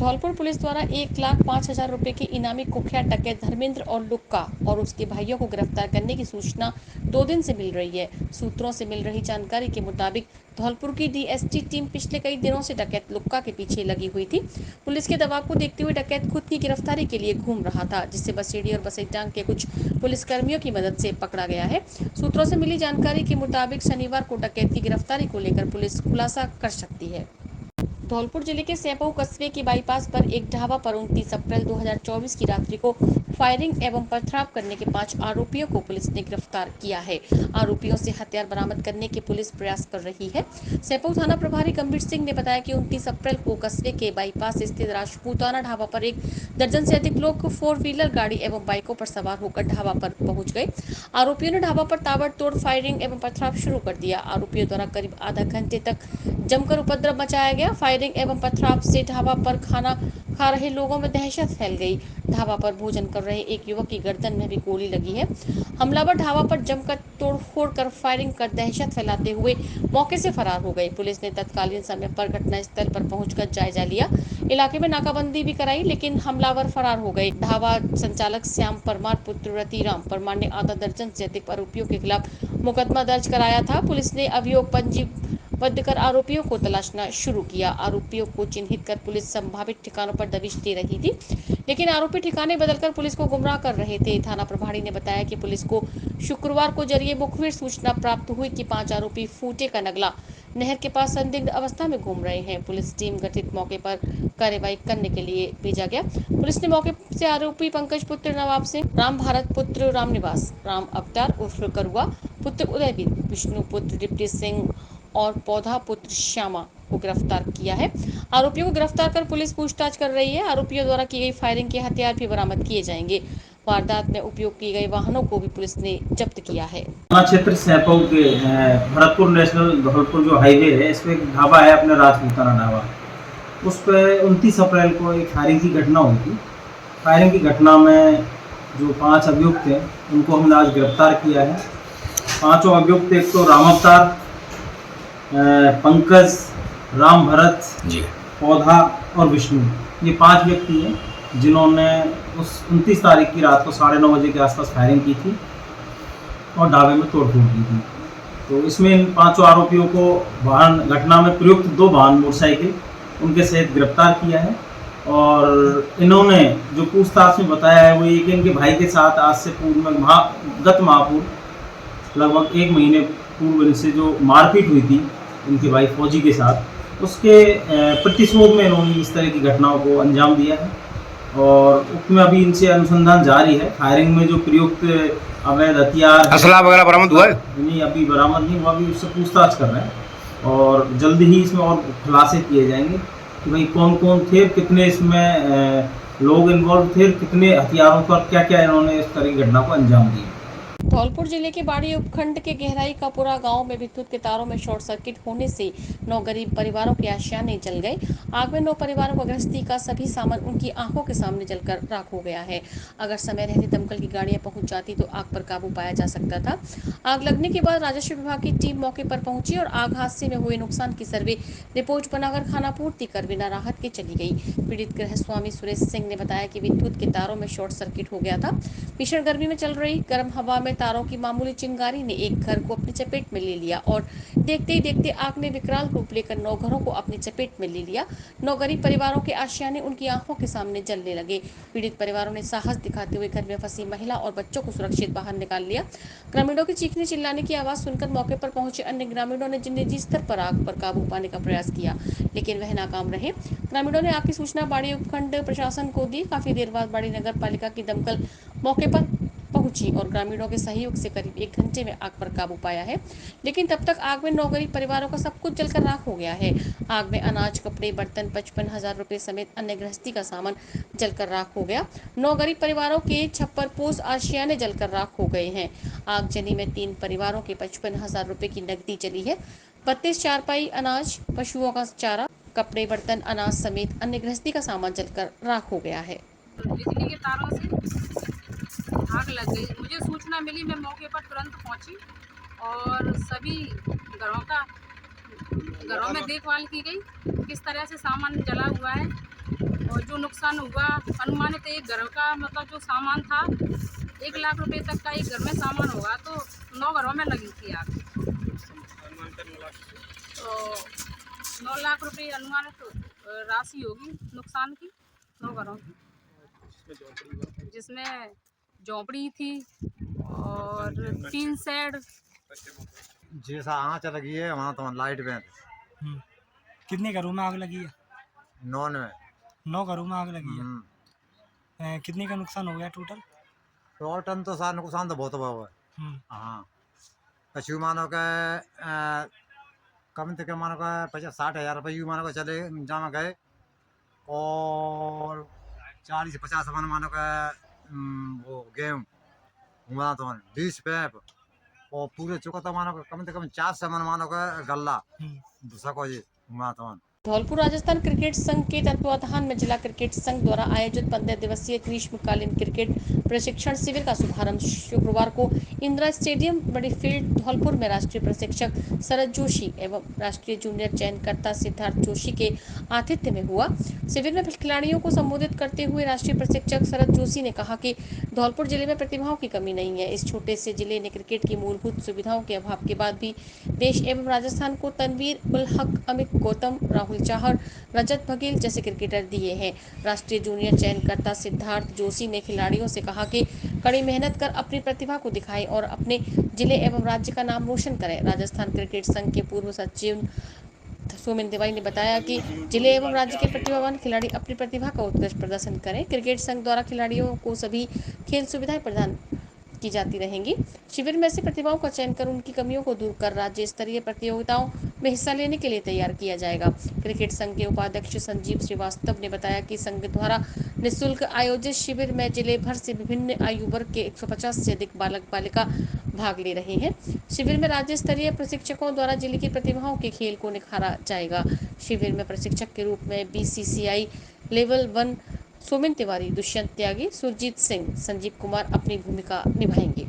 Dholpur police द्वारा 1,05,000 रुपए के इनामी कुख्यात डकैत धर्मेंद्र और लुक्का और उसके भाइयों को गिरफ्तार करने की सूचना 2 दिन से मिल रही है। सूत्रों से मिल रही जानकारी के मुताबिक धौलपुर की डीएसटी टीम पिछले कई दिनों से डकैत लुक्का के पीछे लगी हुई थी। पुलिस के दबाव को देखते हुए डकैत खुद की गिरफ्तारी के लिए घूम रहा था, जिसे बसेड़ी और बसैटांग के कुछ पुलिसकर्मियों की मदद से पकड़ा गया है। सूत्रों से मिली जानकारी के मुताबिक शनिवार को डकैत की गिरफ्तारी को लेकर पुलिस खुलासा कर सकती है। धौलपुर जिले के सैंपऊ कस्बे के बाईपास पर एक ढाबा पर 29 अप्रैल 2024 की रात्रि को फायरिंग एवं पथराव करने के 5 आरोपियों को पुलिस ने गिरफ्तार किया है। आरोपियों से हथियार बरामद करने के पुलिस प्रयास कर रही है। सैंपऊ थाना प्रभारी गंभीर सिंह ने बताया कि 29 अप्रैल को कस्बे के बाईपास स्थित राजपूताना ढाबा पर एक दर्जन से अधिक लोग 4 व्हीलर गाड़ी एवं बाइकों पर सवार होकर ढाबा पर पहुंच गए। आरोपियों ने ढाबा पर ताबड़तोड़ फायरिंग एवं पथराव शुरू कर दिया। आरोपियों द्वारा करीब आधा घंटे तक जमकर उपद्रव मचाया गया। फायरिंग एवं पथराव से ढाबा पर खाना खा रहे लोगों में दहशत फैल गई। ढाबा पर भोजन कर रहे एक युवक की गर्दन में भी गोली लगी है। हमलावर ढाबा पर जमकर तोड़फोड़ कर फायरिंग कर दहशत फैलाते हुए मौके से फरार हो गए। पुलिस ने तत्कालीन समय पर घटनास्थल पर पहुंचकर जायजा लिया। इलाके में नाकाबंदी भी कराई, लेकिन हमलावर फरार हो गए। ढाबा संचालक श्याम परमार पुत्र रतिराम परमार ने आधा दर्जन से अधिक आरोपियों के खिलाफ मुकदमा दर्ज कराया था। पुलिस ने अभियोग पंजीबद्ध कर आरोपियों को तलाशना शुरू किया। आरोपियों को चिन्हित कर पुलिस संभावित ठिकानों पर दबिश दे रही थी, लेकिन आरोपी ठिकाने बदलकर पुलिस को गुमराह कर रहे थे। थाना प्रभारी ने बताया कि पुलिस को शुक्रवार को जरिए मुखबिर सूचना प्राप्त हुई कि 5 आरोपी फूटे का नगला नहर के पास संदिग्ध अवस्था में घूम रहे हैं। पुलिस टीम गठित मौके पर कार्रवाई करने के लिए भेजा गया। पुलिस ने मौके से आरोपी पंकज पुत्र नवाब सिंह, राम भारत पुत्र राम निवास, राम अवतार उर्फ करुआ पुत्र उदयवीर, विष्णु पुत्र डिप्टी सिंह और पौधा पुत्र श्यामा को गिरफ्तार किया है। आरोपियों को गिरफ्तार कर पुलिस पूछताछ कर रही है। आरोपियों द्वारा की गई फायरिंग के हथियार भी बरामद किए जाएंगे। वारदात में उपयोग किए गए वाहनों को भी पुलिस ने जब्त किया है। थाना क्षेत्र सैंपऊ के भरतपुर नेशनल धौलपुर जो हाईवे है, इस पे एक ढाबा है अपने राजपूताना ढाबा। उस पर 29 अप्रैल को एक फायरिंग की घटना हुई थी। फायरिंग की घटना में जो 5 अभियुक्त थे उनको हमने आज गिरफ्तार किया है। 5 अभियुक्त, एक तो राम अवतार, पंकज, राम भरत जी, पौधा और विष्णु, ये 5 व्यक्ति हैं जिन्होंने उस 29 तारीख की रात को 9:30 बजे के आसपास फायरिंग की थी और ढाबे में तोड़फोड़ की थी। तो इसमें इन 5 आरोपियों को वाहन घटना में प्रयुक्त 2 वाहन मोटरसाइकिल उनके सहित गिरफ्तार किया है। और इन्होंने जो पूछताछ में बताया है वो ये कि इनके भाई के साथ आज से पूर्व में गत महापूर्व लगभग 1 महीने पूर्व इनसे जो मारपीट हुई थी इनके भाई फौजी के साथ, उसके प्रतिशोध में इन्होंने इस तरह की घटनाओं को अंजाम दिया है। और उसमें अभी इनसे अनुसंधान जारी है। फायरिंग में जो प्रयुक्त अवैध हथियार असला वगैरह बरामद हुआ है? नहीं, अभी बरामद नहीं हुआ, अभी उससे पूछताछ कर रहे हैं और जल्दी ही इसमें और खुलासे किए जाएंगे कि भाई कौन कौन थे, कितने इसमें लोग इन्वॉल्व थे, कितने हथियारों पर क्या क्या इन्होंने इस तरह की घटना को अंजाम दिया। धौलपुर जिले के बाड़ी उपखंड के गहराई कापुरा गांव में विद्युत के तारों में शॉर्ट सर्किट होने से 9 गरीब परिवारों के आशियाने जल गए। आग में 9 परिवारों को गृहस्थी का सभी सामान उनकी आंखों के सामने जलकर राख हो गया है। अगर समय रहते दमकल की गाड़ियां पहुंच जाती तो आग पर काबू पाया जा सकता था। आग लगने के बाद राजस्व विभाग की टीम मौके पर पहुंची और आग हादसे में हुए नुकसान की सर्वे रिपोर्ट बनाकर खानापूर्ति कर बिना राहत के चली गई। पीड़ित गृहस्वामी सुरेश सिंह ने बताया कि विद्युत के तारों में शॉर्ट सर्किट हो गया था। भीषण गर्मी में चल रही गर्म हवा में तारों की मामूली चिंगारी ने एक घर को अपनी चपेट में ले लिया और देखते ही देखते आग ने विकराल रूप लेकर 9 घरों को अपनी चपेट में ले लिया। 9 गरीब परिवारों के आशियाने उनकी आंखों के सामने जलने लगे। पीड़ित परिवारों ने साहस दिखाते हुए घर में फंसी महिला और बच्चों को सुरक्षित बाहर निकाल लिया। ग्रामीणों की चीखने चिल्लाने की आवाज सुनकर मौके पर पहुंचे अन्य ग्रामीणों ने निजी स्तर पर आग पर काबू पाने का प्रयास किया, लेकिन वह नाकाम रहे। ग्रामीणों ने आग की सूचना बाड़ी उपखंड प्रशासन को दी। काफी देर बाद बाड़ी नगर पालिका की दमकल मौके पर पहुंची और ग्रामीणों के सहयोग से करीब 1 घंटे में आग पर काबू पाया है, लेकिन तब तक आग में 9 गरीब परिवारों का सब कुछ जलकर राख हो गया है। आग में अनाज, कपड़े, बर्तन, 55,000 रुपए समेत अन्य गृहस्थी का सामान जलकर राख हो गया। 9 गरीब परिवारों के छप्पर पोस आशियाने जलकर राख हो गए हैं। आगजनी में 3 परिवारों के 55,000 रुपए की नकदी जली है। 32 चारपाई, अनाज, पशुओं का चारा, कपड़े, बर्तन, अनाज समेत अन्य गृहस्थी का सामान जलकर राख हो गया है। बिजली के तारों से आग लग गई। मुझे सूचना मिली, मैं मौके पर तुरंत पहुंची और सभी घरों में देखभाल की गई किस तरह से सामान जला हुआ है। और जो नुकसान हुआ अनुमानित एक घर का मतलब जो सामान था 1 लाख रुपए तक का एक घर में सामान होगा, तो 9 घरों में लगी थी आग। तो 9 लाख रुपए अनुमानित राशि होगी नुकसान की 9 घरों की, जिसमें झोंपड़ी थी और 3 शेड। जैसा आँच लगी है वहाँ तो लाइट में कितने घरों में आग लगी है? नॉन में 9 घरों में आग लगी है। कितने का नुकसान हो गया टोटल? टन तो सारा नुकसान तो बहुत हुआ है। हाँ, कछु मानो का कम से कम मानो का 50-60 हज़ार रुपये मानो का चले जामा गए, और 40 से 50 मन मानो का वो गेहूँ हुआ तो 20 पैप, और पूरे चुका तो मानो का कम से कम 4 से मन मानो का गल्ला सको जी हुआ तो। धौलपुर राजस्थान क्रिकेट संघ के तत्वावधान में जिला क्रिकेट संघ द्वारा आयोजित 15 दिवसीय ग्रीष्मकालीन क्रिकेट प्रशिक्षण शिविर का शुभारंभ शुक्रवार को इंदिरा स्टेडियम बड़ी फील्ड धौलपुर में राष्ट्रीय प्रशिक्षक शरद जोशी एवं राष्ट्रीय जूनियर चयनकर्ता सिद्धार्थ जोशी के आतिथ्य में हुआ। शिविर में खिलाड़ियों को संबोधित करते हुए राष्ट्रीय प्रशिक्षक शरद जोशी ने कहा कि धौलपुर जिले में प्रतिभाओं की कमी नहीं है। इस छोटे से जिले ने क्रिकेट की मूलभूत सुविधाओं के अभाव के बाद भी देश एवं राजस्थान को तनवीर उल हक, अमित गौतम, राहुल चाहर, रजत बघेल जैसे क्रिकेटर दिए हैं। राष्ट्रीय जूनियर चयनकर्ता सिद्धार्थ जोशी ने खिलाड़ियों से कहा कि कड़ी मेहनत कर अपनी प्रतिभा को दिखाएं और अपने जिले एवं राज्य का नाम रोशन करें। राजस्थान क्रिकेट संघ के पूर्व सचिव सोमेन तिवारी ने बताया कि जिले एवं राज्य के प्रतिभावान खिलाड़ी अपनी प्रतिभा का उत्कृष्ट प्रदर्शन करें। क्रिकेट संघ द्वारा खिलाड़ियों को सभी खेल सुविधाएं प्रदान की जाती रहेंगी। शिविर में ऐसी प्रतिभाओं का चयन कर उनकी कमियों को दूर कर राज्य स्तरीय प्रतियोगिताओं में हिस्सा लेने के लिए तैयार किया जाएगा। क्रिकेट संघ के उपाध्यक्ष संजीव श्रीवास्तव ने बताया कि संघ द्वारा निःशुल्क आयोजित शिविर में जिले भर से विभिन्न आयु वर्ग के 150 से अधिक बालक बालिका भाग ले रहे हैं। शिविर में राज्य स्तरीय प्रशिक्षकों द्वारा जिले की प्रतिभाओं के खेल को निखारा जाएगा। शिविर में प्रशिक्षक के रूप में BCCI लेवल 1 सोमेन तिवारी, दुष्यंत त्यागी, सुरजीत सिंह, संजीव कुमार अपनी भूमिका निभाएंगे।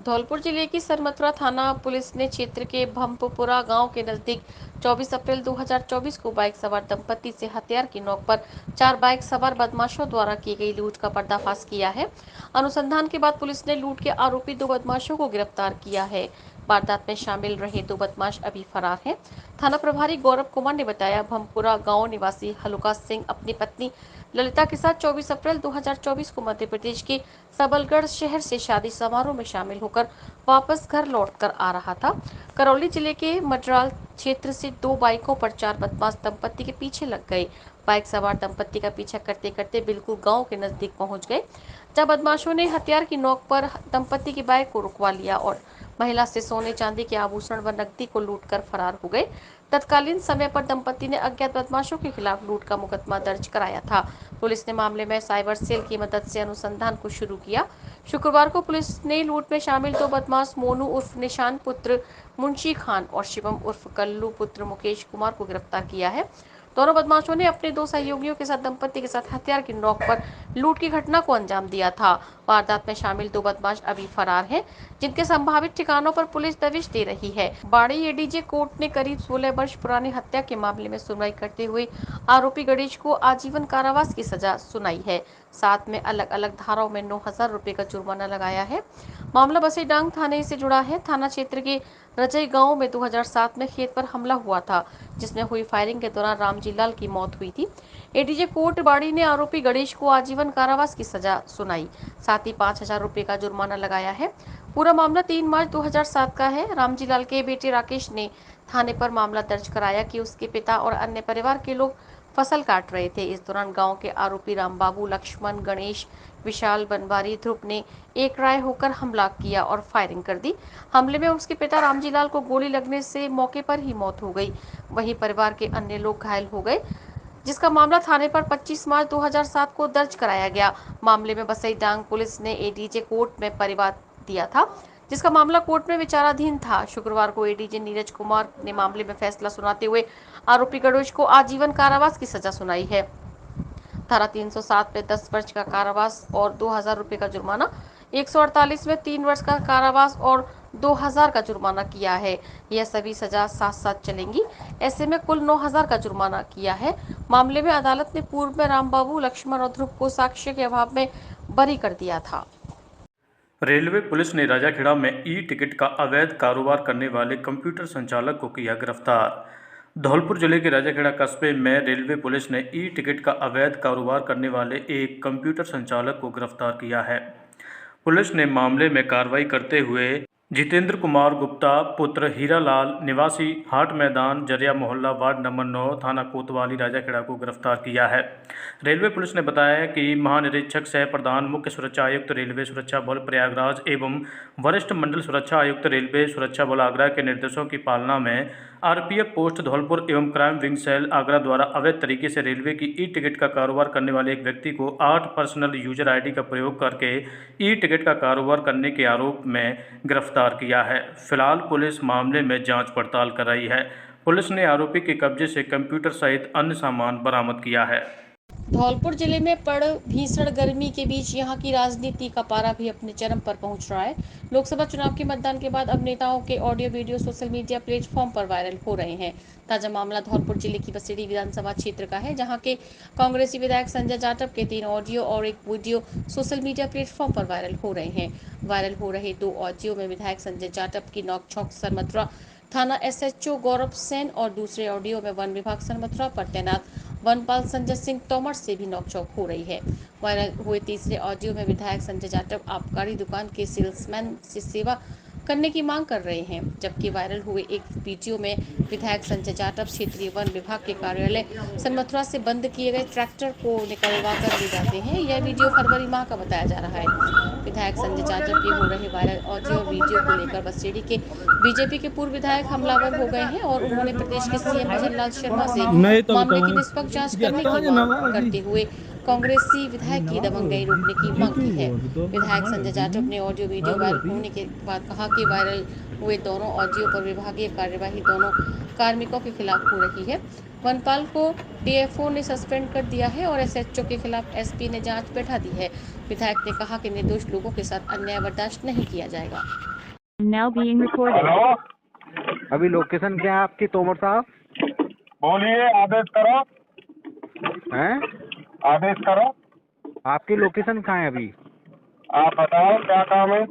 धौलपुर जिले की सरमथुरा थाना पुलिस ने क्षेत्र के भम्पुपुरा गांव के नजदीक 24 अप्रैल 2024 को बाइक सवार दंपति से हथियार की नोक पर 4 बाइक सवार बदमाशों द्वारा की गई लूट का पर्दाफाश किया है। अनुसंधान के बाद पुलिस ने लूट के आरोपी 2 बदमाशों को गिरफ्तार किया है। वारदात में शामिल रहे 2 बदमाश अभी फरार हैं। थाना प्रभारी गौरव कुमार ने बताया, भम्पुरा गांव निवासी हलुका सिंह अपनी पत्नी ललिता के साथ 24 अप्रैल 2024 को मध्य प्रदेश के सबलगढ़ शहर से शादी समारोह में शामिल होकर वापस घर लौटकर आ रहा था। करौली जिले के मडराल क्षेत्र से 2 बाइकों पर 4 बदमाश दंपत्ति के पीछे लग गए। बाइक सवार दंपत्ति का पीछा करते करते बिल्कुल गांव के नजदीक पहुंच गए, जब बदमाशों ने हथियार की नोक पर दंपत्ति की बाइक को रुकवा लिया और महिला से सोने चांदी के आभूषण व नकदी को लूटकर फरार हो गए। तत्कालीन समय पर दंपत्ति ने अज्ञात बदमाशों के खिलाफ लूट का मुकदमा दर्ज कराया था। पुलिस ने मामले में साइबर सेल की मदद से अनुसंधान को शुरू किया। शुक्रवार को पुलिस ने लूट में शामिल 2 बदमाश मोनू उर्फ निशान पुत्र मुंशी खान और शिवम उर्फ कल्लू पुत्र मुकेश कुमार को गिरफ्तार किया है। दोनों बदमाशों ने अपने 2 सहयोगियों के साथ दंपत्ति के साथ हथियार की नोक पर लूट की घटना को अंजाम दिया था। वारदात में शामिल 2 बदमाश अभी फरार हैं, जिनके संभावित ठिकानों पर पुलिस दबिश दे रही है। बाड़ी एडीजे कोर्ट ने करीब 16 वर्ष पुरानी हत्या के मामले में सुनवाई करते हुए आरोपी गणेश को आजीवन कारावास की सजा सुनाई है। साथ में अलग अलग धाराओं में 9,000 रुपए का जुर्माना लगाया है। मामला बसीडांग थाने से जुड़ा है। थाना क्षेत्र के रजई गांव में 2007 में खेत पर हमला हुआ था, जिसमें हुई फायरिंग के दौरान रामजी लाल की मौत हुई थी। एडीजे कोर्ट बाड़ी ने आरोपी गणेश को आजीवन कारावास की सजा सुनाई, साथ ही 5,000 रुपए का जुर्माना लगाया है। पूरा मामला 3 मार्च 2007 का है। रामजी लाल के बेटे राकेश ने थाने पर मामला दर्ज कराया कि उसके पिता और अन्य परिवार के लोग फसल काट रहे थे। इस दौरान गांव के आरोपी रामबाबू, लक्ष्मण, गणेश, विशाल, बनवारी, ध्रुव ने एक राय होकर हमला किया और फायरिंग कर दी। हमले में उसके पिता रामजी लाल को गोली लगने से मौके पर ही मौत हो गई। वहीं परिवार के अन्य लोग घायल हो गए, जिसका मामला थाने पर 25 मार्च 2007 को दर्ज कराया गया। मामले में बसईडांग पुलिस ने एडीजे कोर्ट में परिवाद दिया था, जिसका मामला कोर्ट में विचाराधीन था। शुक्रवार को एडीजे नीरज कुमार ने मामले में फैसला सुनाते हुए आरोपी गणेश को आजीवन कारावास की सजा सुनाई है। धारा 307 में 10 वर्ष का कारावास और 2,000 रुपए का जुर्माना, 148 में 3 वर्ष का कारावास और 2000 का जुर्माना किया है। यह सभी सजा साथ साथ चलेंगी। ऐसे में कुल 9000 का जुर्माना किया है। मामले में अदालत ने पूर्व में रामबाबू, लक्ष्मण और ध्रुव को साक्ष्य के अभाव में बरी कर दिया था। रेलवे पुलिस ने राजाखेड़ा में ई टिकट का अवैध कारोबार करने वाले कंप्यूटर संचालक को किया गिरफ्तार। धौलपुर जिले के राजाखेड़ा कस्बे में रेलवे पुलिस ने ई टिकट का अवैध कारोबार करने वाले एक कंप्यूटर संचालक को गिरफ्तार किया है। पुलिस ने मामले में कार्रवाई करते हुए जितेंद्र कुमार गुप्ता पुत्र हीरालाल निवासी हाट मैदान जरिया मोहल्ला वार्ड नंबर 9 थाना कोतवाली राजाखेड़ा को गिरफ्तार किया है। रेलवे पुलिस ने बताया कि महानिरीक्षक सह प्रधान मुख्य सुरक्षा आयुक्त रेलवे सुरक्षा बल प्रयागराज एवं वरिष्ठ मंडल सुरक्षा आयुक्त रेलवे सुरक्षा बल आगरा के निर्देशों की पालना में आरपीएफ पोस्ट धौलपुर एवं क्राइम विंग सेल आगरा द्वारा अवैध तरीके से रेलवे की ई टिकट का कारोबार करने वाले एक व्यक्ति को 8 पर्सनल यूजर आईडी का प्रयोग करके ई टिकट का कारोबार करने के आरोप में गिरफ्तार किया है। फिलहाल पुलिस मामले में जांच पड़ताल कर रही है। पुलिस ने आरोपी के कब्जे से कंप्यूटर सहित अन्य सामान बरामद किया है। धौलपुर जिले में पड़ भीषण गर्मी के बीच यहां की राजनीति का पारा भी अपने चरम पर पहुंच रहा है। लोकसभा चुनाव के मतदान के बाद अब नेताओं के audio video social media platform पर वायरल हो रहे हैं। ताजा मामला धौलपुर जिले की बसेड़ी विधानसभा क्षेत्र का है, जहां के कांग्रेसी विधायक संजय जाटव के 3 ऑडियो और एक वीडियो सोशल मीडिया प्लेटफॉर्म पर वायरल हो रहे हैं। वायरल हो रहे 2 ऑडियो में विधायक संजय जाटव की नोकझोंक सरमथुरा थाना एसएचओ गौरव सेन और दूसरे ऑडियो में वन विभाग सरमथुरा पर तैनात वनपाल संजय सिंह तोमर से भी नोकझोंक हो रही है। वायरल हुए तीसरे ऑडियो में विधायक संजय जाटव आबकारी दुकान के सेल्समैन से सेवा करने की मांग कर रहे हैं, जबकि वायरल हुए एक वीडियो में विधायक संजय जाटव क्षेत्रीय वन विभाग के कार्यालय सनमथुरा से बंद किए गए ट्रैक्टर को निकलवा कर ले जाते हैं। यह वीडियो फरवरी माह का बताया जा रहा है। विधायक संजय जाटव के हो रहे वायरल ऑडियो और वीडियो को लेकर बसेड़ी के बीजेपी के पूर्व विधायक हमलावर हो गए हैं और उन्होंने प्रदेश के सीएम भजनलाल शर्मा से मामले की निष्पक्ष जांच करने की मांग करते हुए कांग्रेसी विधायक की दबंगई रोकने की मांग की है। विधायक संजय जाटव ने ऑडियो वीडियो वायरल होने के बाद कहा कि वायरल हुए दोनों ऑडियो पर विभागीय कार्यवाही दोनों कार्मिकों के खिलाफ हो रही है। वनपाल को डीएफओ ने सस्पेंड कर दिया है और एसएचओ के खिलाफ एसपी ने जांच बैठा दी है। विधायक ने कहा कि निर्दोष लोगों के साथ अन्याय बर्दाश्त नहीं किया जाएगा। हेलो, अभी लोकेशन क्या है आपकी तोमर साहब? बोलिए, आदेश करो। हैं? आदेश करो। आपकी लोकेशन कहाँ है अभी? आप बताओ क्या काम है?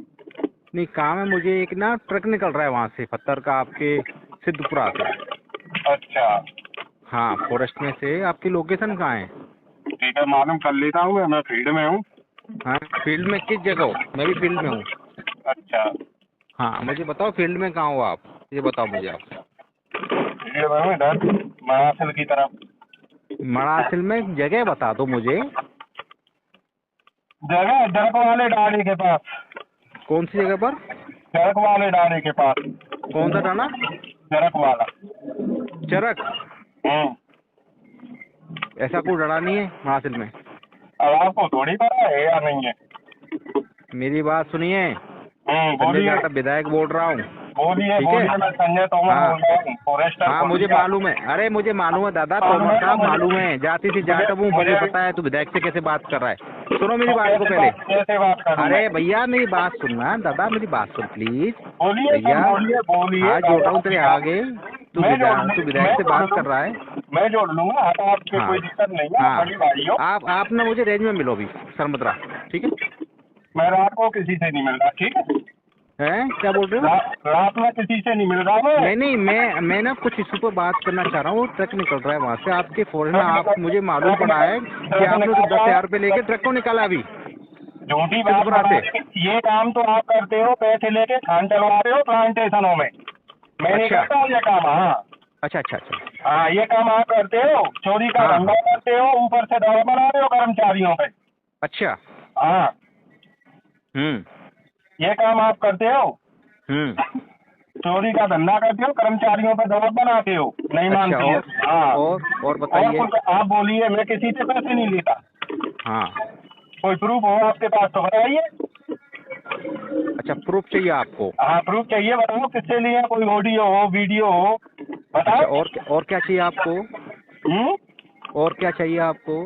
नहीं, काम है मुझे। एक ना ट्रक निकल रहा है वहाँ से पत्थर का, आपके सिद्धपुरा से। अच्छा, हाँ, फॉरेस्ट में से। आपकी लोकेशन कहाँ है? ठीक है, मालूम कर लेता हूँ। मैं फील्ड में हूँ। हाँ, फील्ड में किस जगह हो? मैं भी फील्ड में हूँ। अच्छा, हाँ, मुझे बताओ फील्ड में कहाँ हो आप, ये बताओ मुझे आप। फील्ड में हूँ इधर महासिल की तरफ। मरासिल में जगह बता दो मुझे। जगह जरक वाले डाली के पास। कौन सी जगह पर? जरक वाले डाली के पास। कौन सा डाला? जरक वाला। चरक? ऐसा कोई डरा नहीं है मरासिल में? अब आपको थोड़ी पता है या नहीं है? मेरी बात सुनिए। बोलिए। विधायक बोल रहा हूँ। बोलिए, ठीक है? बोलिए। मैं संजय तोमर बोल रहा हूँ, फॉरेस्टर। हाँ, मुझे मालूम है। अरे मुझे मालूम है दादा, तोमर साहब मालूम है। जाति से जाटव हूँ, मुझे पता है। तू विधायक से कैसे बात कर रहा है? सुनो मेरी बात को पहले। कैसे बात कर रहे हैं? अरे भैया मेरी बात सुनना दादा, मेरी बात सुन प्लीज। बोलिए भैया, बोलिए। हाँ, जोड़ रहा हूँ तेरे आगे। तू विधायक से बात कर रहा है। मैं जोड़ लूंगा। आपके हाँ, कोई दिक्कत नहीं है। हाँ, बड़ी भाई हो। आप ना मुझे रेंज में मिलो अभी सरमद्रा, ठीक है? मैं रात को किसी से नहीं मिल रहा, ठीक है? हैं? क्या बोल रहे हो? रात में किसी से नहीं मिल रहा मैं। नहीं, मैं ना कुछ इशू पर बात करना चाह रहा हूँ। ट्रक निकल रहा है वहाँ से आपके फॉरेन। आप मुझे मालूम पड़ा है कि आपने 10,000 रुपये लेके ट्रक को निकाला अभी। झूठी बात कर रहे हैं। ये काम तो आप करते हो, पैसे लेके खान चलवाते हो प्लांटेशनों में। मैं नहीं करता ये काम। हाँ, अच्छा। हाँ, ये काम आप करते हो। चोरी का धंधा करते हो, ऊपर से दवा बना रहे हो कर्मचारियों पे। अच्छा। हाँ, ये काम आप करते हो। चोरी का धंधा करते हो, कर्मचारियों पे दबाव बनाते हो, नहीं मानते हो। हाँ, और बताइए। आप बोलिए। मैं किसी से पैसे नहीं लेता। हाँ, कोई प्रूफ हो आपके पास तो बताइए। अच्छा, प्रूफ चाहिए आपको? हाँ, प्रूफ चाहिए। बताओ किससे लिए? कोई ऑडियो हो, वीडियो हो, बताओ। अच्छा, और क्या चाहिए आपको? और क्या चाहिए आपको?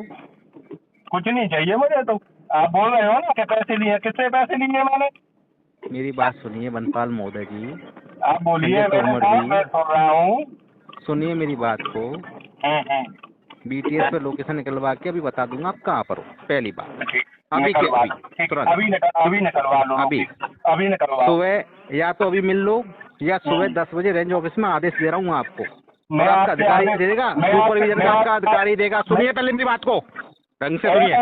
कुछ नहीं चाहिए मुझे तो। आप बोल रहे हो ना कि पैसे लिए। किससे पैसे लिए मैंने? मेरी बात सुनिए बनपाल महोदय जी, आप बोलिए। संजय तोमर जी। मैं सुन रहा हूँ। सुनिए मेरी बात को। हम्म। BTS पे लोकेशन निकलवा के अभी बता दूंगा आप कहाँ पर हो, पहली बात। ठीक, अभी के निकलवा अभी लो। ठीक, तुरंत अभी निकलवा लो। अभी निकलवा लो। सुबह या तो अभी मिल लो या सुबह 10 बजे रेंज ऑफिस में आदेश दे रहा हूँ आपको। मैं और आपका आपसे अधिकारी आदेश- देगा, मैं सुपरविजन का आपसे- आपका अधिकारी देगा। सुनिए पहले मेरी बात को, ढंग से सुनिए।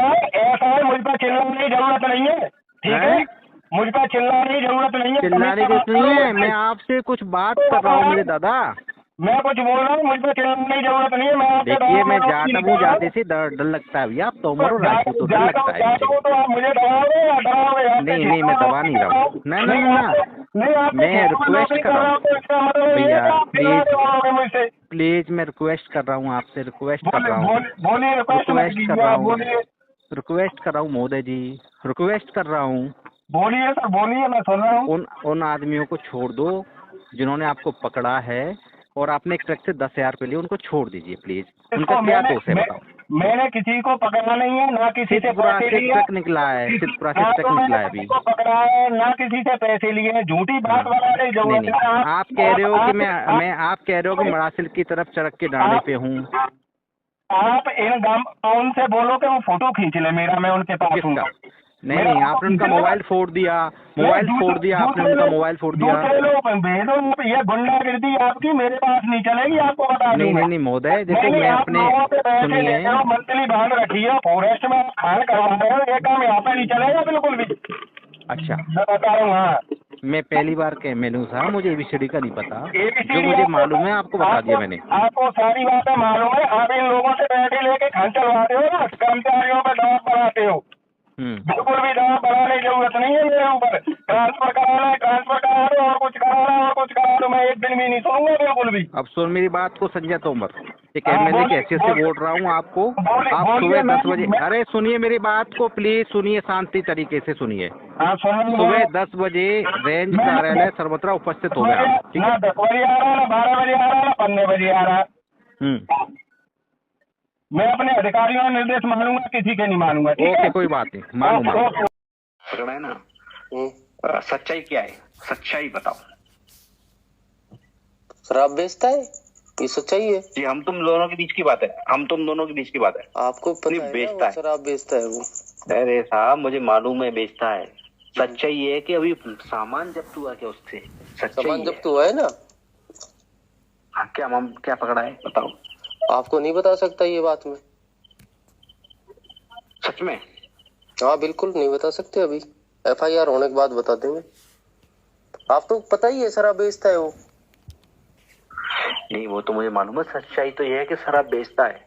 ऐसा है, मुझ पर चिल्लाने की जरूरत नहीं है। ठीक है, हैं? मुझ पर चिल्लाने की जरूरत नहीं है। चिल्लाने की नहीं है, मैं आपसे कुछ बात कर रहा हूँ मेरे दादा। मैं कुछ बोल रहा हूँ, मुझ पर चिल्लाने की जरूरत नहीं है। मैं आपसे देखिए मैं दबाव जाता हूँ, जाते से डर लगता है भैया। आप तोमर और राजपूत हो, डर जाता लगता है मुझे। हूँ तो आप मुझे दबाओगे या डराओगे? नहीं मैं दबा नहीं रहा हूँ। ना मैं रिक्वेस्ट कर रहा हूँ भैया, मुझसे प्लीज मैं रिक्वेस्ट कर रहा हूँ आपसे, रिक्वेस्ट कर रहा हूँ, बोलिए। रिक्वेस्ट कर रहा हूँ, बोलिए रिक्वेस्ट कर रहा हूँ महोदय जी, रिक्वेस्ट कर रहा हूँ। बोलिए सर, बोलिए, मैं सुन रहा हूँ। उन आदमियों को छोड़ दो जिन्होंने आपको पकड़ा है और आपने एक ट्रक से 10,000 रुपये लिए, उनको छोड़ दीजिए प्लीज। उनका क्या दोष है बताओ? मैंने किसी को पकड़ा नहीं है, ना किसी से सिद्धपुरा पैसे से लिए। ट्रक निकला है, सिद्धपुरा से ना ट्रक तो निकला मैंने है किसी अभी। को पकड़ा है, ना किसी से पैसे लिए हैं। झूठी बात बनाने की जरूरत नहीं है। आप कह रहे हो कि मैं आप कह रहे हो कि मरासिल की तरफ चढ़क के डांडे पे हूँ। आप इन गाँव से बोलो कि वो फोटो खींच ले मेरा, मैं उनके पास हूँ। किसका? नहीं आपने उनका मोबाइल फोड़ दिया, आपने उनका मोबाइल फोड़ दिया। दूसरे लोग भेजो, ये गुंडागिर्दी आपकी मेरे पास नहीं चलेगी, आपको बता दूं। नहीं महोदय, देखो मैं अपने सुनिए, मंथली बांध रखी है, फॉरेस्ट में खान करवा रहे हो, ये काम यहाँ पे नहीं चलेगा बिल्कुल भी। अच्छा मैं बता रहा हूँ। हाँ, मैं पहली बार के मेनू साहब, मुझे ABCD का नहीं पता, ABCD जो मुझे मालूम है आपको बता दिया मैंने। आपको सारी बातें मालूम है। आप इन लोगों से पैसे लेके खान चलवाते हो ना, कर्मचारियों पर दबाव बनाते हो। बिल्कुल भी दबाव बनाने की जरूरत नहीं है मेरे ऊपर। ट्रांसफर कराना है, ट्रांसफर करा दो, और कुछ कराना है और कुछ करा दो, मैं एक दिन भी नहीं सुनूंगा बिल्कुल भी। अब सुन मेरी बात को संजय तोमर, एक MLA की हैसियत से बोल रहा हूँ आपको। आप सुबह 10 बजे, अरे सुनिए मेरी बात को प्लीज, सुनिए शांति तरीके से सुनिए। सुबह 10 बजे रेंज कार्यालय सर्वत्र उपस्थित हो गया, ठीक है? ना 10 बजे आ रहा, ना 12 बजे आ रहा, ना 15 बजे आ रहा। मैं अपने अधिकारियों का निर्देश मानूंगा, किसी के नहीं मानूंगा। ओके कोई बात नहीं, मालूम पकड़ा है ना। सच्चाई क्या है, सच्चाई बताओ। शराब बेचता है, ये सच्चाई है। जी हम तुम दोनों के बीच की बात है, हम तुम दोनों के बीच की बात है। आपको पता है बेचता ना, है, शराब बेचता है वो। अरे साहब मुझे मालूम है बेचता है। सच्चाई ये है कि अभी सामान जब्त हुआ क्या उससे, सामान जब्त हुआ है ना। क्या पकड़ा है बताओ। आपको नहीं बता सकता ये बात में। सच में? हाँ बिल्कुल नहीं बता सकते, अभी FIR होने के बाद बता देंगे। आपको पता ही है शराब बेचता है वो। नहीं वो तो मुझे मालूम है, सच्चाई तो ये है कि शराब बेचता है,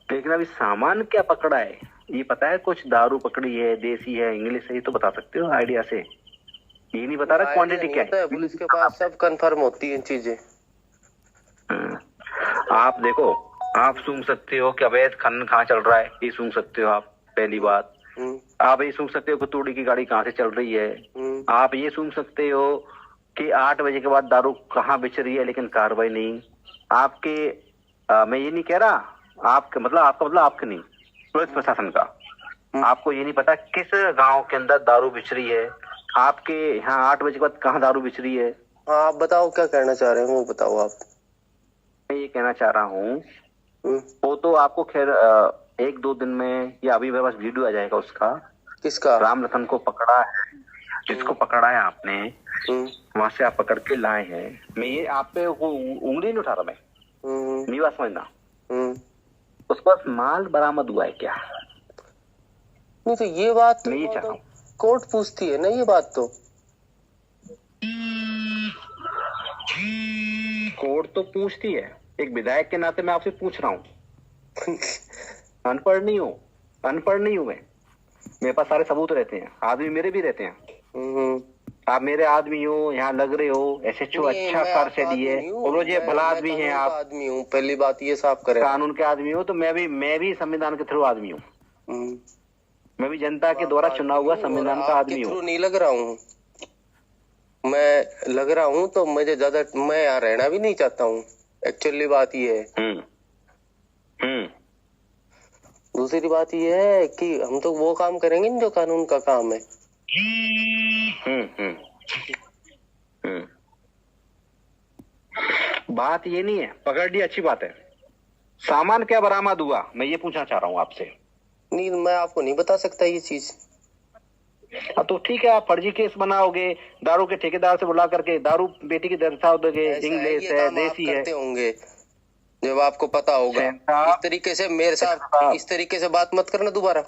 लेकिन अभी सामान क्या पकड़ा है ये पता है? कुछ दारू पकड़ी है, देसी है, इंग्लिश है, ये तो बता सकते हो आइडिया से। ये नहीं बता रहा क्वांटिटी क्या है। पुलिस के पास सब कंफर्म होती है चीजें। आप देखो, आप सूंघ सकते हो कि अवैध खनन कहाँ चल रहा है, ये सूंघ सकते हो आप, पहली बात। आप ये सूंघ सकते हो कि तोड़ी की गाड़ी कहाँ से चल रही है। आप ये सूंघ सकते हो कि 8 बजे के बाद दारू कहाँ बेच रही है, लेकिन कार्रवाई नहीं। आपके मैं ये नहीं कह रहा, आपका मतलब आपके नहीं, पुलिस प्रशासन का, आपको ये नहीं पता किस गांव के अंदर दारू बिच रही है, आपके यहाँ 8 बजे के बाद कहाँ दारू बिच रही है। हाँ आप बताओ क्या कहना चाह रहे हैं, वो बताओ आप। मैं ये कहना चाह रहा हूँ, वो तो आपको खैर 1-2 दिन में या अभी मेरे पास वीडियो आ जाएगा उसका। किसका? राम रतन को पकड़ा है, जिसको पकड़ा है आपने, वहां से आप पकड़ के लाए हैं। मैं ये आप पे उंगली नहीं उठा रहा, मैं नहीं बात समझना। उसके पास माल बरामद हुआ है क्या? नहीं तो ये बात नहीं चाहता हूँ, कोर्ट पूछती है ना ये बात। तो कोर्ट तो पूछती है, एक विधायक के नाते मैं आपसे पूछ रहा हूँ। अनपढ़ नहीं हूँ मैं, मेरे पास सारे सबूत रहते हैं, आदमी मेरे भी रहते हैं। आप मेरे आदमी हो, यहाँ लग रहे हो, SHO अच्छा कार्य से दिए, और वो ये भला आदमी है। आप आदमी हूँ, पहली बात ये साफ करें। कानून के आदमी हो तो मैं भी संविधान के थ्रू आदमी हूँ। मैं भी जनता के द्वारा चुना हुआ संविधान का आदमी हूँ। नहीं लग रहा हूँ मैं, लग रहा हूँ तो मुझे ज्यादा, मैं यहाँ रहना भी नहीं चाहता हूँ। एक्चुअली बात ये है। दूसरी बात ये है कि हम तो वो काम करेंगे जो कानून का काम है। बात ये नहीं है, पकड़ ली अच्छी बात है, सामान क्या बरामद हुआ मैं ये पूछना चाह रहा हूँ आपसे। नहीं, मैं आपको नहीं बता सकता ये चीज। तो ठीक है, आप फर्जी केस बनाओगे, दारू के ठेकेदार से बुला करके दारू बेटी की दर्शा दोगे, इंग्लिश है, देसी है, करते होंगे जब आपको पता होगा। इस तरीके से मेरे साथ इस तरीके से बात मत करना दोबारा।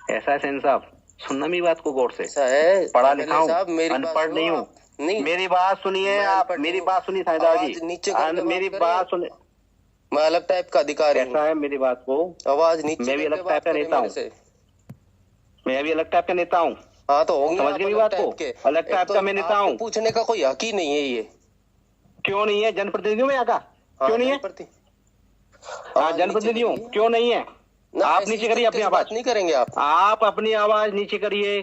ऐसा है सेन साहब, सुनना मेरी बात को गौर से। ऐसा है, पढ़ा लिखा हूँ, मेरी अनपढ़ नहीं हूँ। नहीं, मेरी बात सुनिए, आप मेरी बात सुनिए साहिदार जी, मेरी बात सुनिए। मैं अलग टाइप का अधिकारी हूँ। ऐसा है, मेरी बात को आवाज नीचे, मैं भी अलग टाइप का नेता हूँ, मैं भी अलग टाइप का नेता हूँ। हाँ तो होंगे, समझ गए मेरी बात को, अलग टाइप का मैं नेता हूँ। पूछने का कोई हक ही नहीं है ये। क्यों नहीं है? जनप्रतिनिधियों में यहाँ का क्यों नहीं है? हाँ जनप्रतिनिधियों क्यों नहीं है? आप नीचे करिए अपनी आवाज। नहीं करेंगे आप अपनी आवाज नीचे करिए,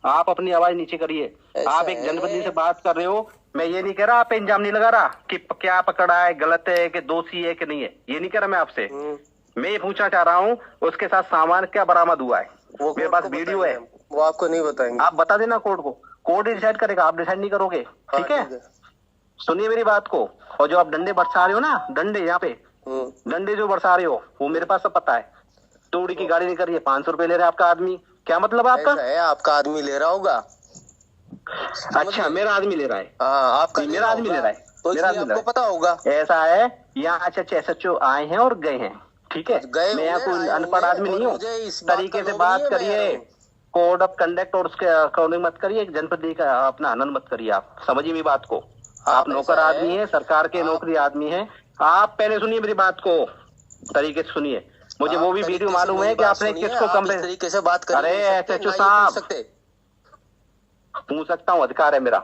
आप अपनी आवाज नीचे करिए। आप एक जनप्रतिनिधि से बात कर रहे हो, मैं ये नहीं कह रहा, आप पे इंजाम नहीं लगा रहा कि क्या पकड़ा है, गलत है कि दोषी है कि नहीं है, ये नहीं कह रहा मैं आपसे। मैं ये पूछना चाह रहा हूँ उसके साथ सामान क्या बरामद हुआ है। मेरे पास वीडियो है, वो आपको नहीं बताएंगे। आप बता देना कोर्ट को, कोर्ट ही डिसाइड करेगा, आप डिसाइड नहीं करोगे। ठीक है, सुनिए मेरी बात को। और जो आप डंडे बरसा रहे हो ना, डंडे यहाँ पे डंडे जो बरसा रहे हो वो मेरे पास सब पता है। तोड़ी की गाड़ी नहीं कर रही है, 500 रुपए ले रहा है आपका आदमी, क्या मतलब आपका? है आपका आदमी ले रहा होगा। अच्छा मेरा आदमी ले रहा है? हाँ आपका मेरा आदमी ले रहा है, तो मेरा आदमी आपको पता होगा। ऐसा है, यहाँ SHO आए हैं और गए हैं, ठीक है। मैं यहाँ कोई अनपढ़ आदमी नहीं हूँ, तरीके से बात करिए, कोड ऑफ कंडक्ट और उसके अकॉर्डिंग मत करिए, जनप्रतिनिधि का अपना हनन मत करिए। आप समझिए मेरी बात को, आप नौकर आदमी है, सरकार के नौकरी आदमी है। आप पहले सुनिए मेरी बात को, तरीके से सुनिए। मुझे वो भी वीडियो मालूम है कि आपने किसको कंप्लेन तरीके से बात करिए। अरे SHO साहब पूछ सकता हूँ, अधिकार है मेरा,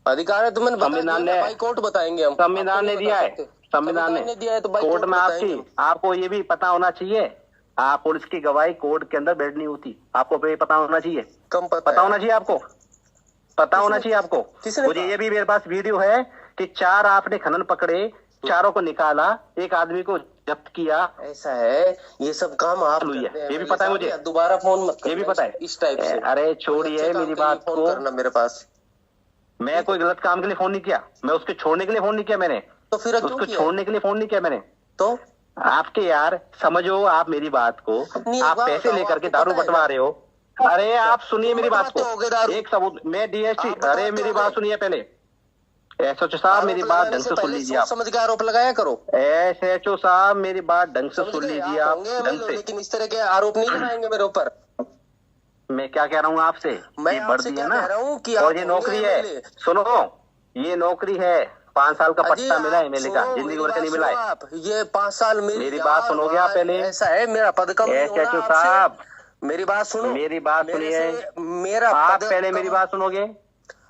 अधिकार है। तो मैंने संविधान ने, कोर्ट बताएंगे हम, संविधान ने दिया है, संविधान ने दिया है, तो कोर्ट में आपको ये भी पता होना चाहिए, आप पुलिस की गवाही कोर्ट के अंदर बैठ नहीं होती, आपको ये पता होना चाहिए। कम पता होना चाहिए आपको, पता होना चाहिए आपको। मुझे ये भी मेरे पास वीडियो है कि 4 आपने खनन पकड़े, चारों को निकाला, एक आदमी को जब्त किया। ऐसा है, ये सब काम आप करते हैं, ये भी पता है मुझे, दोबारा फोन मत, ये भी पता है इस टाइप से। अरे छोड़िए मेरी बात को, करना मेरे पास। मैं कोई गलत काम के लिए फोन नहीं किया, मैं उसके छोड़ने के लिए फोन नहीं किया मैंने, तो फिर उसको छोड़ने के लिए फोन नहीं किया मैंने। तो आपके यार समझो आप मेरी बात को, आप पैसे लेकर के दारू बंटवा रहे हो। अरे आप सुनिए मेरी बात को, एक सबूत, मैं DST, अरे मेरी बात सुनिए पहले। SHO साहब मेरी बात ढंग से सुन लीजिए, आप समझ के आरोप लगाया करो। SHO साहब मेरी बात ढंग से सुन लीजिए आप, ढंग से। लेकिन इस तरह के आरोप नहीं लगाएंगे मेरे ऊपर। मैं क्या कह रहा हूँ आपसे, मैं बढ़ दिया ना, कि और ये नौकरी है, सुनो ये नौकरी है, 5 साल का पट्टा मिला है MLA का, जिंदगी भर का नहीं मिला है। ये 5 साल मेरी बात सुनोगे आप पहले? ऐसा है, मेरा पद कम SHO साहब मेरी बात सुनो, मेरी बात सुनिए, मेरा आप पहले मेरी बात सुनोगे?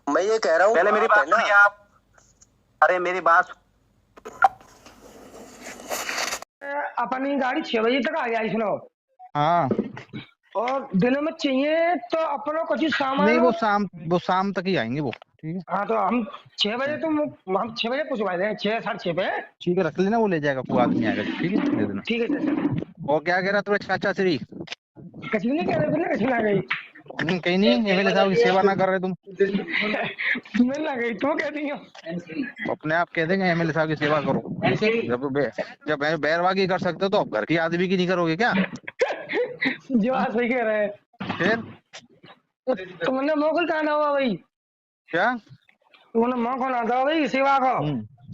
मैं ये कह रहा हूँ पहले मेरी बात सुनिए आप। अरे मेरी बात, अपनी गाड़ी 6 बजे तक आ जाए, सुनो। हाँ, और दिनों में चाहिए तो अपनों कुछ सामान नहीं, वो शाम तक ही आएंगे वो, ठीक है। हाँ तो हम 6 बजे, तो हम 6 बजे पहुँचवा दें, 6 साढ़े 6 पे। ठीक है, रख लेना, वो ले जाएगा, वो आदमी आएगा, ठीक है, दे देना। ठीक है सर। और क्या कह रहा तुम्हारे चाचा श्री? कहीं नहीं कह रहे, कहीं ना गई, कहीं नहीं, MLA साहब की सेवा ना कर रहे तुम। मैं ना गई, तू कह दी हो, अपने आप कह देंगे MLA साहब की सेवा करो। जब बैरवागी कर सकते हो तो अब घर की आदमी की नहीं करोगे क्या? जो आप सही कह रहे हैं। फिर तुमने मौका कहाँ हुआ भाई? क्या तुमने मौका ना दो भाई सेवा को?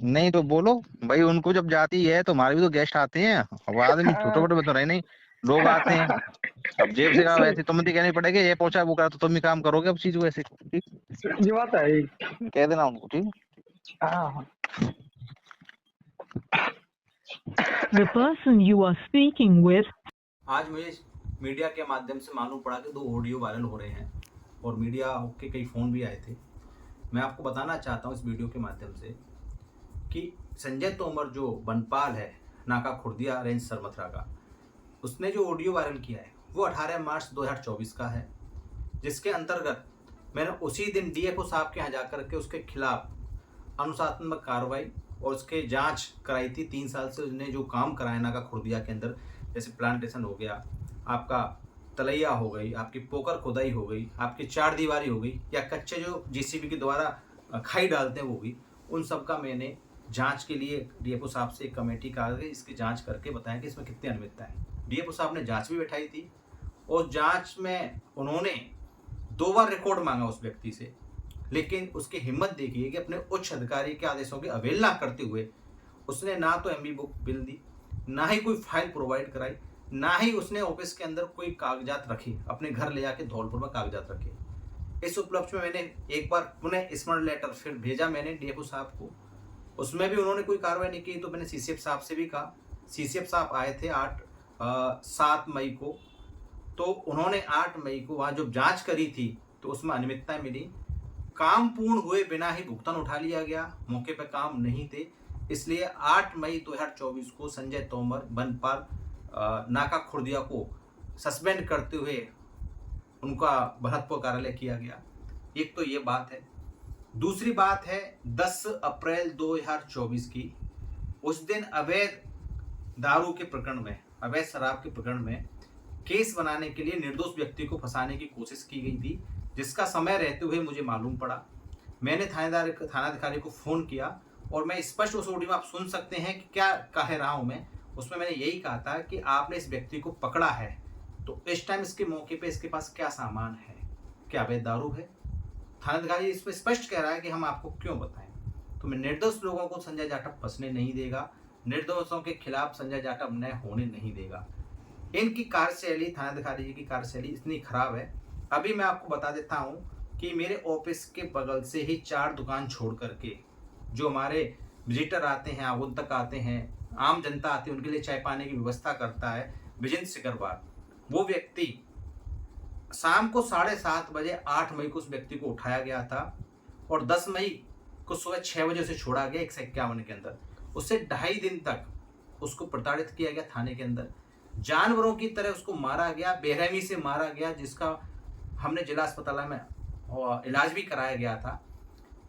नहीं तो बोलो भाई, उनको जब जाती है तो हमारे भी तो गेस्ट आते हैं, अब आदमी छोटे मोटे तो रहे नहीं, लोग आते हैं। अब जेब से काम ऐसे तुम कहनी पड़ेगी, ये पहुंचा वो करा, तो तुम ही काम करोगे अब चीज वैसे, ठीक? ये बात है, कह देना उनको, ठीक? The person you are speaking with। आज मुझे मीडिया के माध्यम से मालूम पड़ा कि 2 ऑडियो वायरल हो रहे हैं और मीडिया के कई फ़ोन भी आए थे। मैं आपको बताना चाहता हूँ इस वीडियो के माध्यम से कि संजय तोमर जो बनपाल है नाका खुर्दिया रेंज सरमथरा का, उसने जो ऑडियो वायरल किया है वो 18 मार्च 2024 का है, जिसके अंतर्गत मैंने उसी दिन DFO साहब के यहाँ जाकर के उसके खिलाफ अनुशासनात्मक कार्रवाई और उसके जांच कराई थी। 3 साल से उसने जो काम कराया नाका खुर्दिया के अंदर, जैसे प्लांटेशन हो गया, आपका तलैया हो गई, आपकी पोकर खुदाई हो गई, आपकी चार दीवारी हो गई, या कच्चे जो जेसीबी के द्वारा खाई डालते हैं वो भी, उन सब का मैंने जांच के लिए डीएफओ साहब से एक कमेटी का इसकी जांच करके बताया कि इसमें कितनी अनियमितता है। डीएफओ साहब ने जांच भी बैठाई थी और जांच में उन्होंने 2 बार रिकॉर्ड मांगा उस व्यक्ति से, लेकिन उसकी हिम्मत देखिए कि अपने उच्च अधिकारी के आदेशों की अवहेलना करते हुए उसने ना तो एमबी बुक बिल दी, ना ही कोई फाइल प्रोवाइड कराई, ना ही उसने ऑफिस के अंदर कोई कागजात रखे, अपने घर ले जाके धौलपुर में कागजात रखे। इस उपलक्ष्य में मैंने एक बार पुनः स्मरण लेटर फिर भेजा मैंने डीएफओ साहब को, उसमें भी उन्होंने कोई कार्रवाई नहीं की। तो मैंने सीसीएफ साहब से भी कहा, सीसीएफ साहब आए थे 7 मई को, तो उन्होंने 8 मई को वहाँ जब जांच करी थी तो उसमें अनियमितताएं मिली, काम पूर्ण हुए बिना ही भुगतान उठा लिया गया, मौके पर काम नहीं थे। इसलिए 8 मई 2024 को संजय तोमर बनपाल नाका खुर्दिया को सस्पेंड करते हुए उनका भरतपुर कार्यालय किया गया। एक तो ये बात है। दूसरी बात है 10 अप्रैल 2024 की, उस दिन अवैध दारू के प्रकरण में, अवैध शराब के प्रकरण में केस बनाने के लिए निर्दोष व्यक्ति को फंसाने की कोशिश की गई थी, जिसका समय रहते हुए मुझे मालूम पड़ा। मैंने थानाधिकारी को फ़ोन किया और मैं स्पष्ट उस ऑडियो में आप सुन सकते हैं कि क्या कह रहा हूं मैं। उसमें मैंने यही कहा था कि आपने इस व्यक्ति को पकड़ा है तो इस टाइम इसके मौके पे इसके पास क्या सामान है, क्या अवैध दारू है। थानाधिकारी इस पर स्पष्ट कह रहा है कि हम आपको क्यों बताएं। तो मैं निर्दोष लोगों को संजय जाटव फंसने नहीं देगा, निर्दोषों के खिलाफ संजय जाटव न्याय होने नहीं देगा। इनकी कार्यशैली, थानाधिकारी जी की कार्यशैली इतनी खराब है। अभी मैं आपको बता देता हूँ कि मेरे ऑफिस के बगल से ही 4 दुकान छोड़ करके जो हमारे विजिटर आते हैं, आगंतुक आते हैं, आम जनता आती है, उनके लिए चाय पानी की व्यवस्था करता है विजेंद्र सिकरवार, वो व्यक्ति शाम को 7:30 बजे 8 मई को उस व्यक्ति को उठाया गया था और 10 मई को सुबह 6 बजे उसे छोड़ा गया 151 के अंदर। उससे 2.5 दिन तक उसको प्रताड़ित किया गया थाने के अंदर, जानवरों की तरह उसको मारा गया, बेरहमी से मारा गया, जिसका हमने जिला अस्पताल में इलाज भी कराया गया था।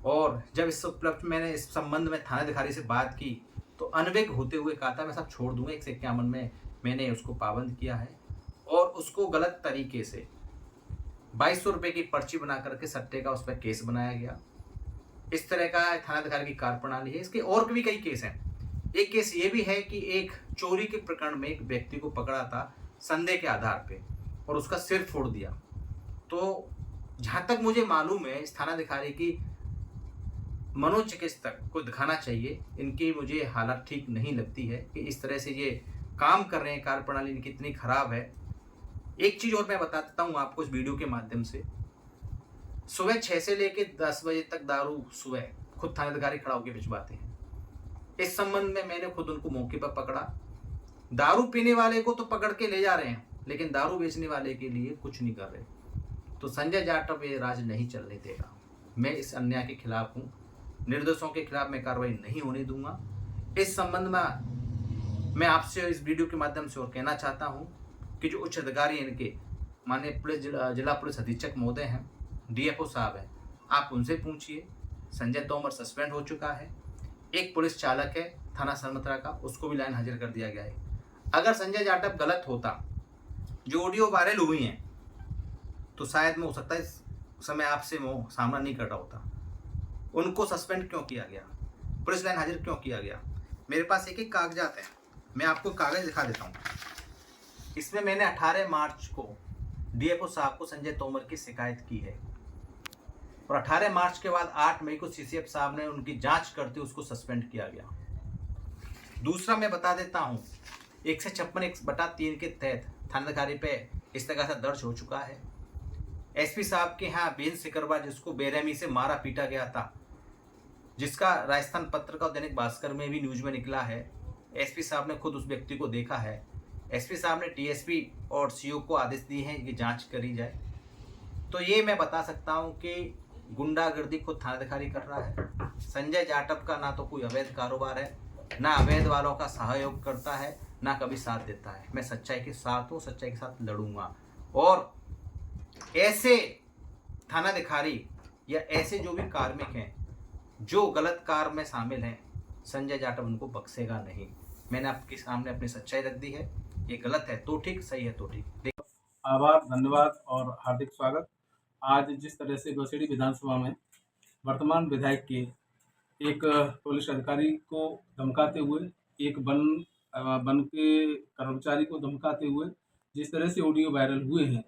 और जब इस उपलक्ष्य मैंने इस संबंध में थानाधिकारी से बात की तो अनभिज्ञ होते हुए कहा था मैं सब छोड़ दूंगा। 151 में मैंने उसको पाबंद किया है और उसको गलत तरीके से 2200 रुपये की पर्ची बना करके सट्टे का उस पर केस बनाया गया। इस तरह का थानाधिकारी की कार्यप्रणाली है। इसके और भी कई केस हैं। एक केस ये भी है कि एक चोरी के प्रकरण में एक व्यक्ति को पकड़ा था संदेह के आधार पे और उसका सिर फोड़ दिया। तो जहाँ तक मुझे मालूम है इस थानाधिकारी की मनोचिकित्सक को दिखाना चाहिए। इनकी मुझे हालत ठीक नहीं लगती है कि इस तरह से ये काम कर रहे हैं, कार्यप्रणाली इनकी इतनी खराब है। एक चीज़ और मैं बता देता हूँ आपको इस वीडियो के माध्यम से, सुबह 6 से लेकर 10 बजे तक दारू सुबह खुद थानाधिकारी खड़ा होकर भिजवाते हैं। इस संबंध में मैंने खुद उनको मौके पर पकड़ा। दारू पीने वाले को तो पकड़ के ले जा रहे हैं लेकिन दारू बेचने वाले के लिए कुछ नहीं कर रहे। तो संजय जाटव ये राज नहीं चलने देगा। मैं इस अन्याय के खिलाफ हूँ, निर्दोषों के खिलाफ मैं कार्रवाई नहीं होने दूंगा। इस संबंध में मैं आपसे इस वीडियो के माध्यम से और कहना चाहता हूँ कि जो उच्च अधिकारी इनके माननीय पुलिस जिला पुलिस अधीक्षक महोदय हैं, डीएफओ साहब हैं, आप उनसे पूछिए। संजय तोमर सस्पेंड हो चुका है। एक पुलिस चालक है थाना सरमत्रा का, उसको भी लाइन हाजिर कर दिया गया है। अगर संजय जाटव गलत होता, जो ऑडियो वायरल हुई हैं, तो शायद मैं हो सकता है इस समय आपसे वो सामना नहीं कर रहा होता। उनको सस्पेंड क्यों किया गया, पुलिस लाइन हाजिर क्यों किया गया? मेरे पास एक एक कागजात है, मैं आपको कागज दिखा देता हूँ। इसमें मैंने 18 मार्च को डीएफओ साहब को संजय तोमर की शिकायत की है और 18 मार्च के बाद 8 मई को सीसीएफ साहब ने उनकी जांच करते उसको सस्पेंड किया गया। दूसरा मैं बता देता हूँ 156(1)(3) के तहत थानाधिकारी पे इस्तेगासा दर्ज हो चुका है। एसपी साहब के यहाँ विजेंद्र सिकरवार जिसको बेरहमी से मारा पीटा गया था, जिसका राजस्थान पत्रिका और दैनिक भास्कर में भी न्यूज में निकला है, एसपी साहब ने खुद उस व्यक्ति को देखा है। एसपी साहब ने डीएसपी और सीओ को आदेश दिए हैं कि जांच करी जाए। तो ये मैं बता सकता हूँ कि गुंडागर्दी खुद थानाधिकारी कर रहा है। संजय जाटव का ना तो कोई अवैध कारोबार है, ना अवैध वालों का सहयोग करता है, ना कभी साथ देता है। मैं सच्चाई के साथ हूँ, सच्चाई के साथ लड़ूंगा। और ऐसे थानाधिकारी या ऐसे जो भी कार्मिक हैं जो गलत कार्य में शामिल हैं, संजय जाटव उनको बख्शेगा नहीं। मैंने आपके सामने अपनी सच्चाई रख दी है। ये गलत है तो ठीक, सही है तो ठीक। आभार, धन्यवाद और हार्दिक स्वागत। आज जिस तरह से बसेड़ी विधानसभा में वर्तमान विधायक के एक पुलिस अधिकारी को धमकाते हुए, एक वन के कर्मचारी को धमकाते हुए जिस तरह से ऑडियो वायरल हुए हैं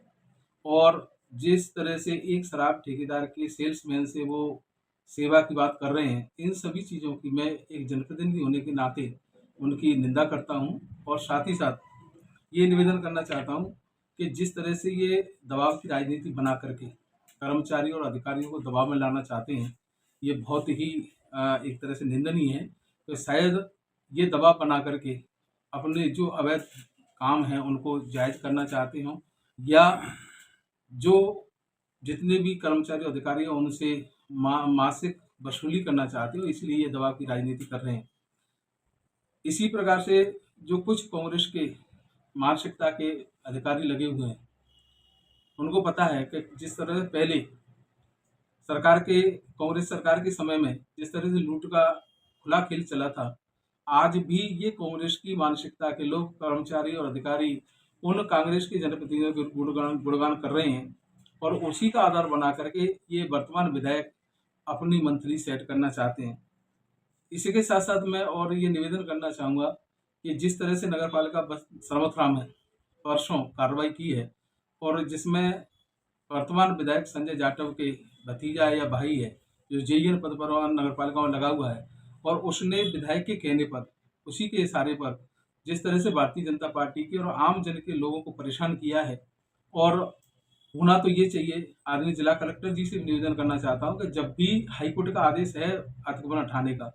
और जिस तरह से एक शराब ठेकेदार के सेल्समैन से वो सेवा की बात कर रहे हैं, इन सभी चीज़ों की मैं एक जनप्रतिनिधि होने के नाते उनकी निंदा करता हूं और साथ ही साथ ये निवेदन करना चाहता हूं कि जिस तरह से ये दबाव की राजनीति बना करके कर्मचारियों और अधिकारियों को दबाव में लाना चाहते हैं, ये बहुत ही एक तरह से निंदनीय है। तो शायद ये दबाव बना करके अपने जो अवैध काम हैं उनको जायज़ करना चाहते हों या जो जितने भी कर्मचारी अधिकारी हैं उनसे मासिक वसूली करना चाहते हो, इसलिए ये दबाव की राजनीति कर रहे हैं। इसी प्रकार से जो कुछ कांग्रेस के मानसिकता के अधिकारी लगे हुए हैं, उनको पता है कि जिस तरह से पहले कांग्रेस सरकार के समय में जिस तरह से लूट का खुला खेल चला था, आज भी ये कांग्रेस की मानसिकता के लोग, कर्मचारी और अधिकारी उन कांग्रेस के जनप्रतिनिधियों के गुणगान कर रहे हैं और उसी का आधार बना करके ये वर्तमान विधायक अपनी मंत्री सेट करना चाहते हैं। इसी के साथ साथ मैं और ये निवेदन करना चाहूँगा कि जिस तरह से नगर पालिका सर्वोत्तरा में परसों कार्रवाई की है और जिसमें वर्तमान विधायक संजय जाटव के भतीजा है या भाई है जो जेईएन पद पर नगर पालिका में लगा हुआ है और उसने विधायक के कहने पर, उसी के इशारे पर जिस तरह से भारतीय जनता पार्टी की और आम जन के लोगों को परेशान किया है, और होना तो ये चाहिए। आदरणीय जिला कलेक्टर जी से निवेदन करना चाहता हूँ कि जब भी हाईकोर्ट का आदेश है अतिक्रमण हटाने का,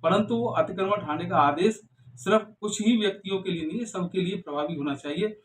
परंतु वो अतिक्रमण हटाने का आदेश सिर्फ कुछ ही व्यक्तियों के लिए नहीं है, सबके लिए प्रभावी होना चाहिए।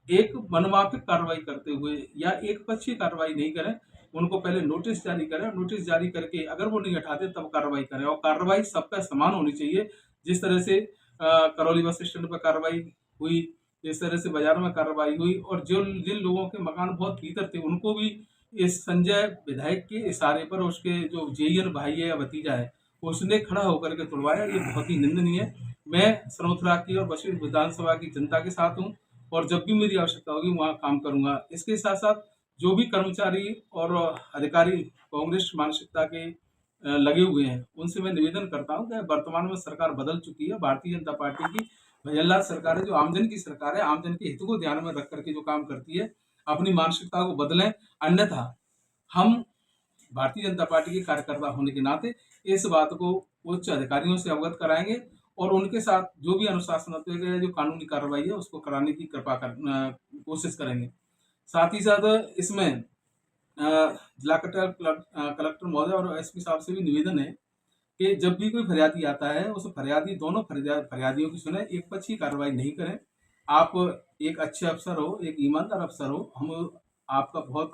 एक मनमाफिक कार्रवाई करते हुए या एक पक्षीय कार्रवाई नहीं करें, उनको पहले नोटिस जारी करें, नोटिस जारी करके अगर वो नहीं हटाते तब कार्रवाई करें और कार्रवाई सबका समान होनी चाहिए। जिस तरह से करौली बस स्टैंड पर कार्रवाई हुई, जिस तरह से बाजार में कार्रवाई हुई और जिन लोगों के मकान बहुत भीतर थे उनको भी इस संजय विधायक के इशारे पर उसके जो जेईएन भाई है या भतीजा है उसने खड़ा होकर के तोड़वाया, ये बहुत ही निंदनीय है। मैं सर्वोत्तरा की और बसेड़ी विधानसभा की जनता के साथ हूँ और जब भी मेरी आवश्यकता होगी वहाँ काम करूँगा। इसके साथ साथ जो भी कर्मचारी और अधिकारी कांग्रेस मानसिकता के लगे हुए हैं उनसे मैं निवेदन करता हूँ कि वर्तमान में सरकार बदल चुकी है। भारतीय जनता पार्टी की भजनलाल सरकार है, जो आमजन की सरकार है, आमजन के हितों को ध्यान में रख करके जो काम करती है, अपनी मानसिकता को बदलें। अन्यथा हम भारतीय जनता पार्टी के कार्यकर्ता होने के नाते इस बात को उच्च अधिकारियों से अवगत कराएंगे और उनके साथ जो भी अनुशासनात्मक जो कानूनी कार्रवाई है उसको कराने की कोशिश करेंगे। साथ ही साथ इसमें जिला कलेक्टर महोदय और एसपी साहब से भी निवेदन है कि जब भी कोई फरियादी आता है उस दोनों फरियादियों की सुने, एक पक्षी कार्रवाई नहीं करें। आप एक अच्छे अफसर हो, एक ईमानदार अफसर हो, हम आपका बहुत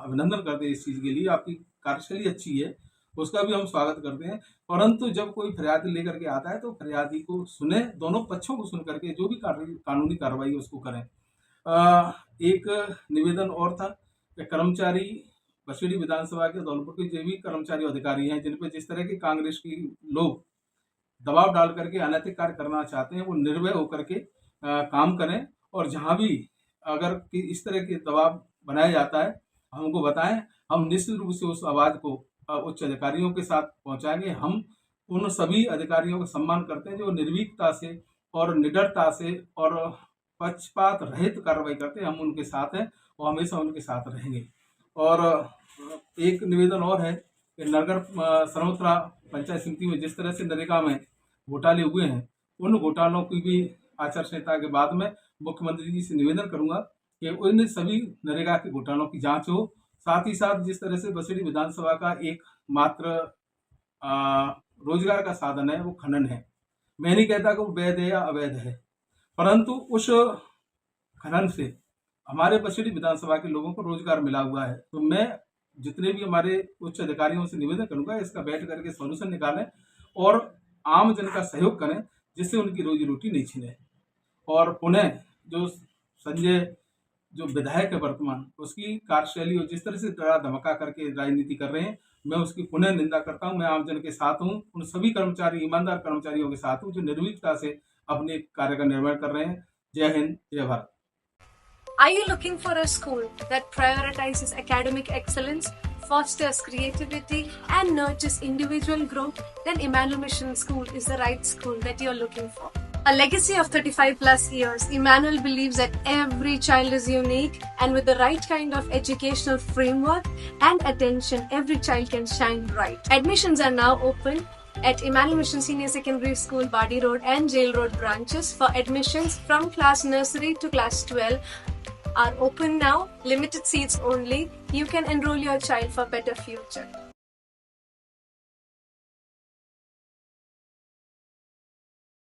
अभिनंदन करते हैं इस चीज़ के लिए, आपकी कार्यशैली अच्छी है, उसका भी हम स्वागत करते हैं। परंतु जब कोई फरियादी लेकर के आता है तो फरियादी को सुने, दोनों पक्षों को सुन करके जो भी कानूनी कार्रवाई उसको करें। एक निवेदन और था कि कर्मचारी बसेड़ी विधानसभा के धौलपुर के जो भी कर्मचारी अधिकारी हैं जिन पर जिस तरह के कांग्रेस के लोग दबाव डाल करके अनैतिक कार्य करना चाहते हैं, वो निर्भय होकर के काम करें और जहां भी अगर इस तरह के दबाव बनाया जाता है हमको बताएं, हम निश्चित रूप से उस आवाज़ को उच्च अधिकारियों के साथ पहुंचाएंगे। हम उन सभी अधिकारियों का सम्मान करते हैं जो निर्भीकता से और निडरता से और पक्षपात रहित कार्रवाई करते हैं, हम उनके साथ हैं और हमेशा उनके साथ रहेंगे। और एक निवेदन और है कि नगर सर्वोत्तरा पंचायत समिति में जिस तरह से नरेगा में घोटाले हुए हैं, उन घोटालों की भी आचार संहिता के बाद में मुख्यमंत्री जी से निवेदन करूंगा कि उन सभी नरेगा के घोटालों की जांच हो। साथ ही साथ जिस तरह से बसेड़ी विधानसभा का एक मात्र रोजगार का साधन है वो खनन है। मैं नहीं कहता कि वो वैध है या अवैध है, परंतु उस खनन से हमारे बसेड़ी विधानसभा के लोगों को रोजगार मिला हुआ है। तो मैं जितने भी हमारे उच्च अधिकारियों से निवेदन करूंगा इसका बैठ करके सॉल्यूशन निकालें और आम जन का सहयोग करें जिससे उनकी रोजी रोटी नहीं छिने। और पुनः जो संजय जो विधायक है वर्तमान, उसकी कार्यशैली और जिस तरह से डरा धमका करके राजनीति कर रहे हैं, मैं उसकी पुनः निंदा करता हूं। मैं आमजन के साथ हूं, उन सभी कर्मचारी, ईमानदार कर्मचारियों के साथ हूं जो निर्भीकता से अपने कार्य का निर्वहन कर रहे हैं। जय हिंद, जय Bharat. Are you looking for a school that prioritizes academic excellence, fosters creativity, and nurtures individual growth? Then Emmanuel Mission School is the right school that you're looking for. A legacy of 35 plus years, Emmanuel believes that every child is unique, and with the right kind of educational framework and attention, every child can shine bright. Admissions are now open at Emmanuel Mission Senior Secondary School, Badi Road and Jail Road branches. For admissions from class nursery to class 12 are open now, limited seats only. You can enroll your child for better future.